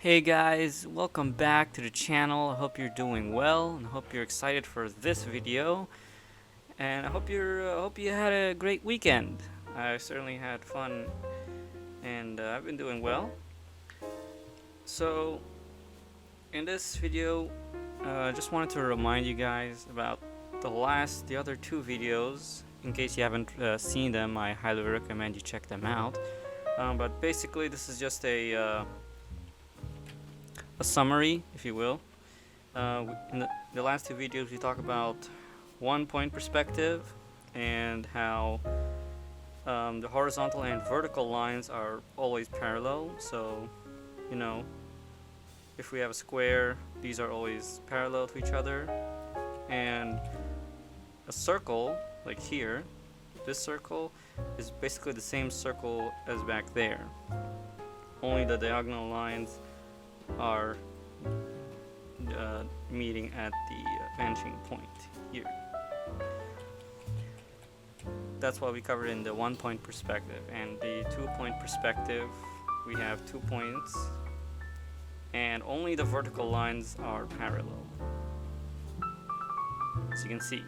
Hey guys, welcome back to the channel. I hope you're doing well and I hope you're excited for this video. And I hope you had a great weekend. I certainly had fun and I've been doing well. So in this video, I just wanted to remind you guys about the other two videos. In case you haven't seen them, I highly recommend you check them out. But basically, this is just a summary, if you will. In the last two videos, we talk about 1 point perspective and how the horizontal and vertical lines are always parallel. So, you know, if we have a square, these are always parallel to each other. And a circle, like here, this circle is basically the same circle as back there. Only the diagonal lines are meeting at the vanishing point here. That's what we covered in the 1 point perspective. And the 2 point perspective, we have 2 points and only the vertical lines are parallel, as you can see.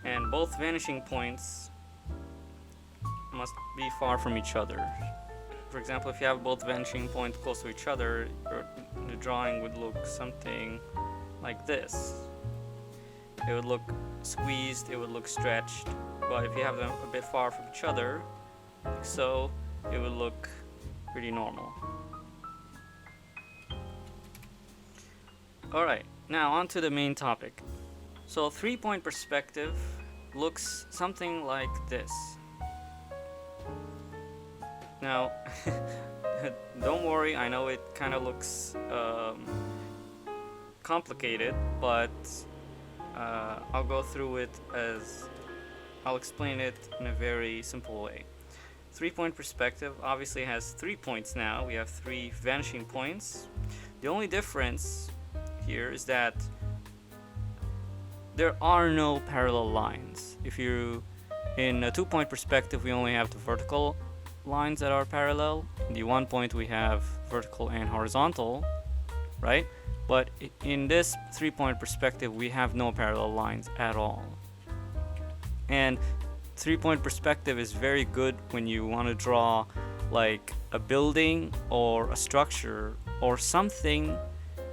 And both vanishing points must be far from each other. For example, if you have both vanishing points close to each other, the drawing would look something like this. It would look squeezed, it would look stretched, but if you have them a bit far from each other, like so, it would look pretty normal. Alright, now on to the main topic. So 3 point perspective looks something like this. Now, don't worry, I know it kind of looks complicated, but I'll go through it as I'll explain it in a very simple way. 3 point perspective obviously has 3 points now. We have 3 vanishing points. The only difference here is that there are no parallel lines. In a 2 point perspective, we only have the vertical lines that are parallel. In the 1 point, we have vertical and horizontal, right? But in this 3 point perspective, we have no parallel lines at all. And 3 point perspective is very good when you want to draw like a building or a structure or something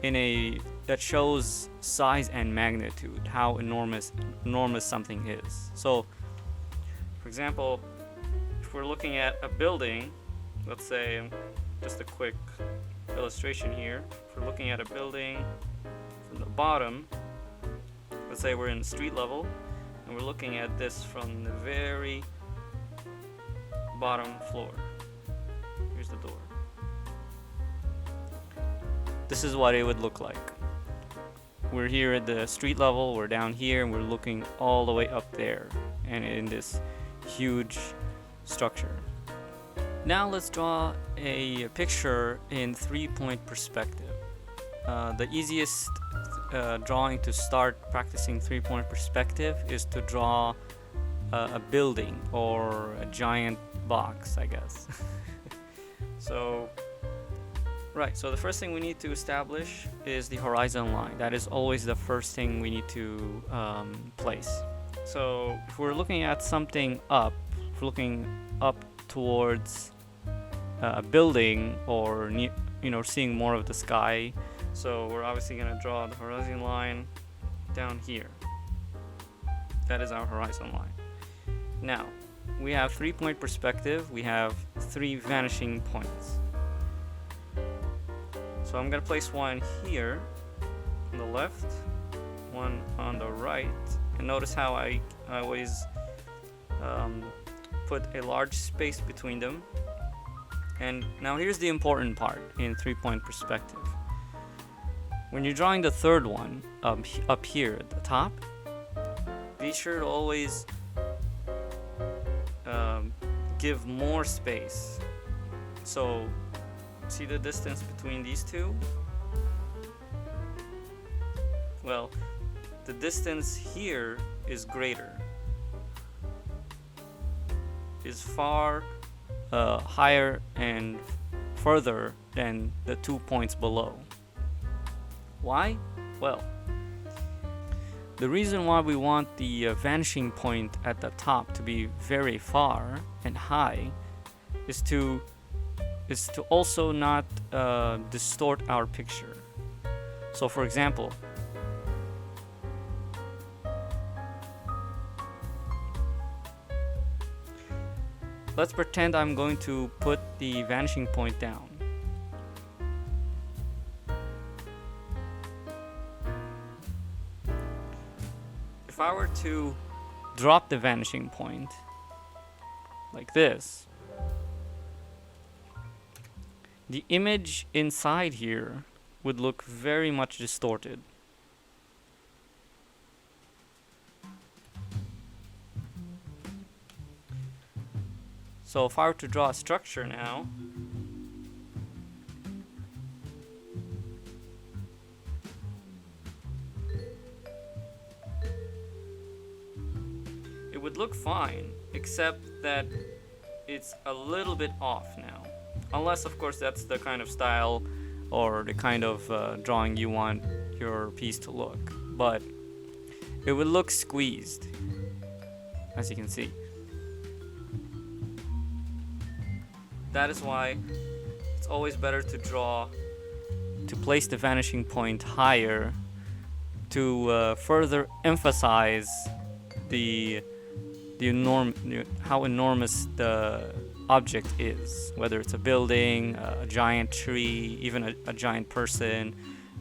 that shows size and magnitude, how enormous something is. So, for example, if we're looking at a building, let's say, just a quick illustration here. If we're looking at a building from the bottom, let's say we're in street level, and we're looking at this from the very bottom floor. Here's the door. This is what it would look like. We're here at the street level, we're down here, and we're looking all the way up there, and in this huge structure. Now let's draw a picture in 3 point perspective. The easiest drawing to start practicing 3 point perspective is to draw a building or a giant box, I guess. So the first thing we need to establish is the horizon line. That is always the first thing we need to place. So if we're looking at something up, if we're looking up towards a building or seeing more of the sky, so we're obviously going to draw the horizon line down here. That is our horizon line. Now we have 3 point perspective. We have 3 vanishing points. So I'm going to place one here on the left, one on the right, and notice how I always put a large space between them. And now here's the important part in 3 point perspective. When you're drawing the third one up here at the top, be sure to always give more space. So see the distance between these two? Well, the distance here is greater, is far higher and further than the 2 points below. Why? Well, the reason why we want the vanishing point at the top to be very far and high is to also not distort our picture. So for example, let's pretend I'm going to put the vanishing point down. If I were to drop the vanishing point like this, the image inside here would look very much distorted. So if I were to draw a structure now, it would look fine, except that it's a little bit off now. Unless, of course, that's the kind of style or the kind of drawing you want your piece to look. But it would look squeezed, as you can see. That is why it's always better to place the vanishing point higher to further emphasize how enormous the object is, whether it's a building, a giant tree, even a giant person,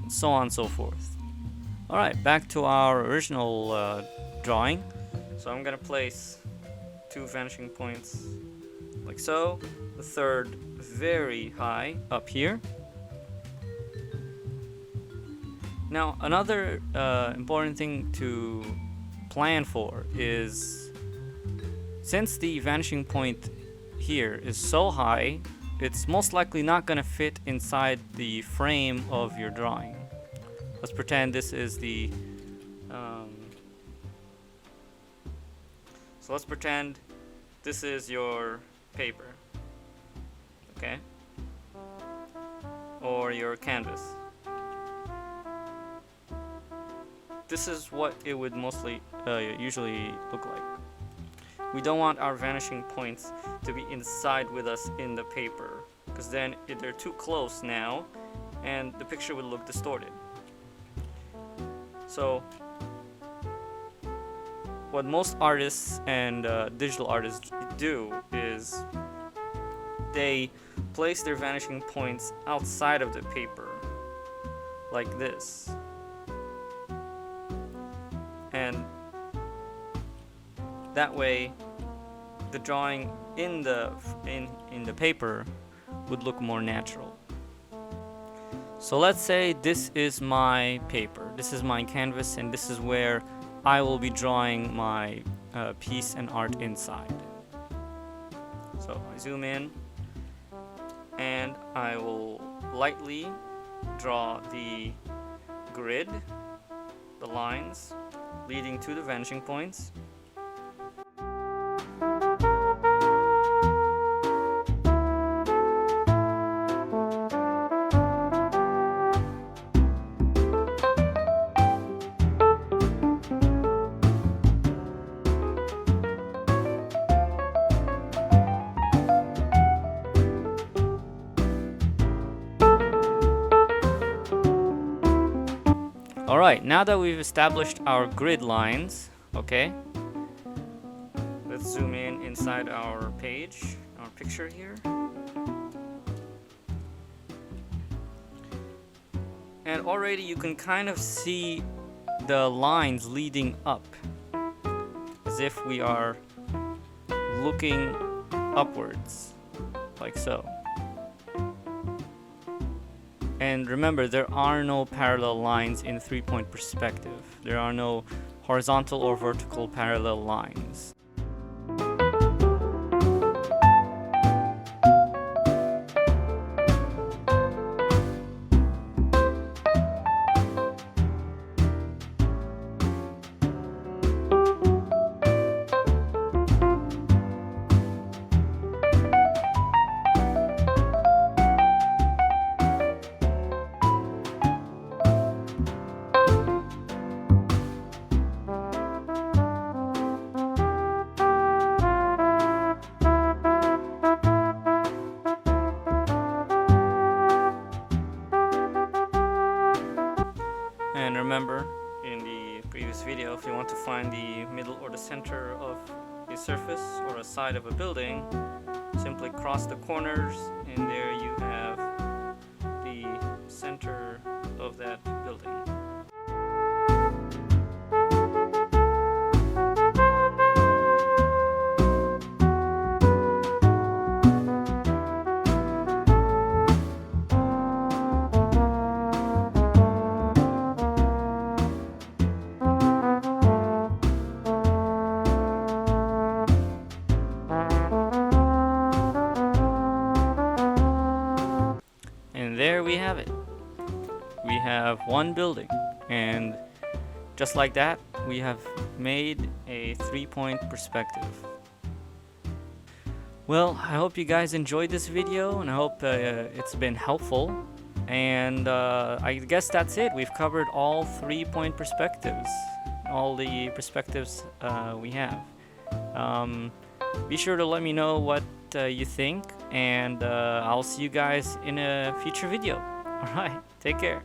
and so on and so forth. Alright, back to our original drawing. So I'm gonna place 2 vanishing points like so, the third very high up here. Now another important thing to plan for is, since the vanishing point here is so high, it's most likely not going to fit inside the frame of your drawing. Let's pretend this is the so let's pretend this is your paper, okay, or your canvas. This is what it would usually look like. We don't want our vanishing points to be inside with us in the paper, because then they're too close now and the picture would look distorted. So what most artists and digital artists do is they place their vanishing points outside of the paper like this, and that way the drawing in the paper would look more natural. So let's say this is my paper, this is my canvas, and this is where I will be drawing my piece and art inside. So I zoom in and I will lightly draw the grid, the lines leading to the vanishing points. Alright, now that we've established our grid lines, okay, let's zoom in inside our page, our picture here. And already you can kind of see the lines leading up, as if we are looking upwards, like so. And remember, there are no parallel lines in 3-point perspective. There are no horizontal or vertical parallel lines. remember in the previous video, if you want to find the middle or the center of a surface or a side of a building, simply cross the corners and there you have the center of that building. And there we have it. We have one building, and just like that, we have made a 3-point perspective. Well, I hope you guys enjoyed this video, and I hope it's been helpful. And I guess that's it. We've covered all 3-point perspectives, all the perspectives we have. Be sure to let me know what you think, and I'll see you guys in a future video. Alright, take care.